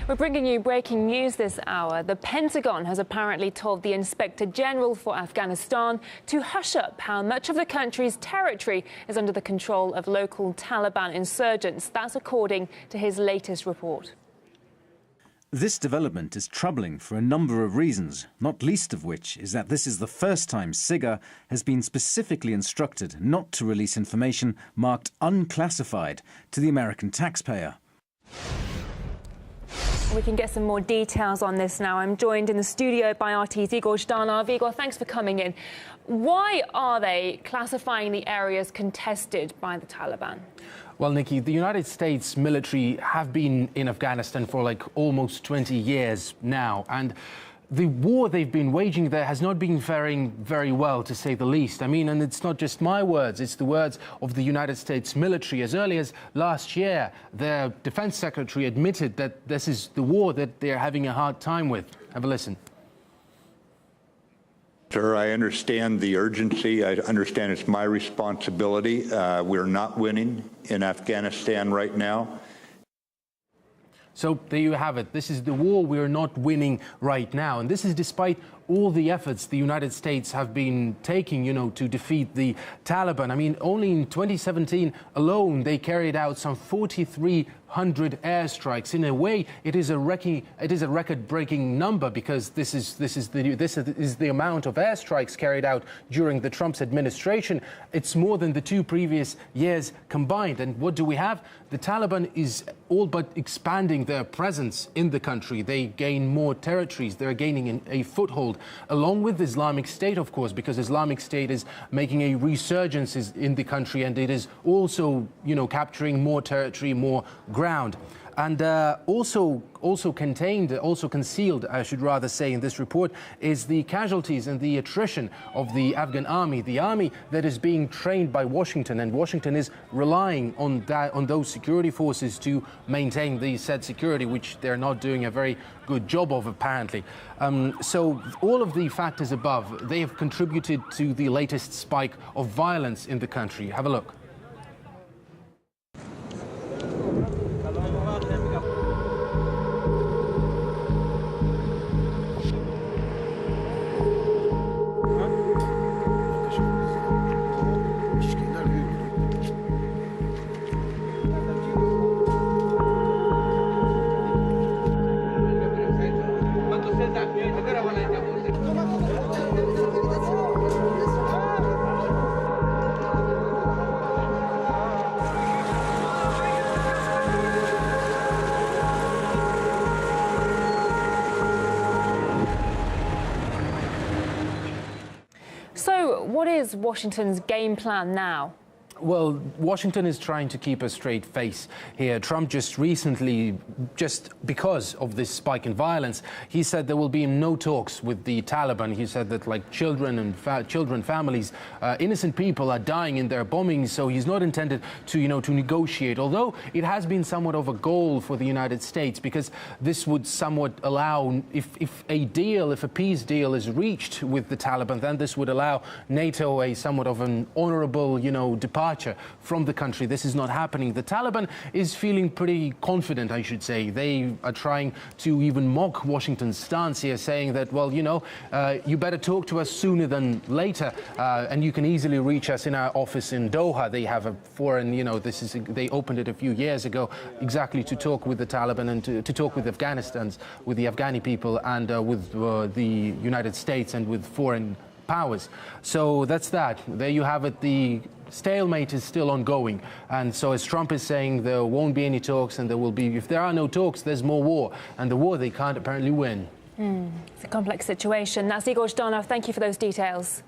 We're bringing you breaking news this hour. The Pentagon has apparently told the Inspector General for Afghanistan to hush up how much of the country's territory is under the control of local Taliban insurgents. That's according to his latest report. This development is troubling for a number of reasons, not least of which is that this is the first time SIGA has been specifically instructed not to release information marked unclassified to the American taxpayer. We can get some more details on this now. I'm joined in the studio by RT's Igor Zhdanov. Igor, thanks for coming in. Why are they classifying the areas contested by the Taliban? Well, Nikki, the United States military have been in Afghanistan for like almost 20 years now, and the war they've been waging there has not been faring very well, to say the least. I mean, and it's not just my words, it's the words of the United States military. As early as last year, their defense secretary admitted that this is the war that they're having a hard time with. Have a listen. Sir, I understand the urgency. I understand it's my responsibility. We're not winning in Afghanistan right now. So there you have it. This is the war we're not winning right now. And this is despite all the efforts the United States have been taking, to defeat the Taliban. I mean, only in 2017 alone, they carried out some 4,300 airstrikes. In a way, it is a record-breaking number, because this is the amount of airstrikes carried out during the Trump's administration. It's more than the two previous years combined. And what do we have? The Taliban is all but expanding their presence in the country. They gain more territories. They're gaining a foothold, along with Islamic State, of course, because Islamic State is making a resurgence in the country, and it is also, capturing more territory, more ground. And also concealed, I should rather say, in this report is the casualties and the attrition of the Afghan army, the army that is being trained by Washington, and Washington is relying on those security forces to maintain the said security, which they're not doing a very good job of, apparently. So all of the factors above, they have contributed to the latest spike of violence in the country. Have a look. So what is Washington's game plan now? Well, Washington is trying to keep a straight face here. Trump just recently, just because of this spike in violence, he said there will be no talks with the Taliban. He said that, like, children, families, innocent people are dying in their bombings, so he's not intended to, to negotiate. Although it has been somewhat of a goal for the United States, because this would somewhat allow, if a peace deal is reached with the Taliban, then this would allow NATO a somewhat of an honorable, departure from the country. This is not happening. The Taliban is feeling pretty confident, I should say. They are trying to even mock Washington's stance here, saying that, well, you better talk to us sooner than later, and you can easily reach us in our office in Doha. They have a foreign, they opened it a few years ago exactly to talk with the Taliban and to talk with the Afghani people, and with the United States and with foreign powers. So that's that. There you have it. The stalemate is still ongoing, and so as Trump is saying, there won't be any talks, and there will be, if there are no talks, there's more war, and the war they can't apparently win. It's a complex situation. That's Igor Zhdanov. Thank you for those details.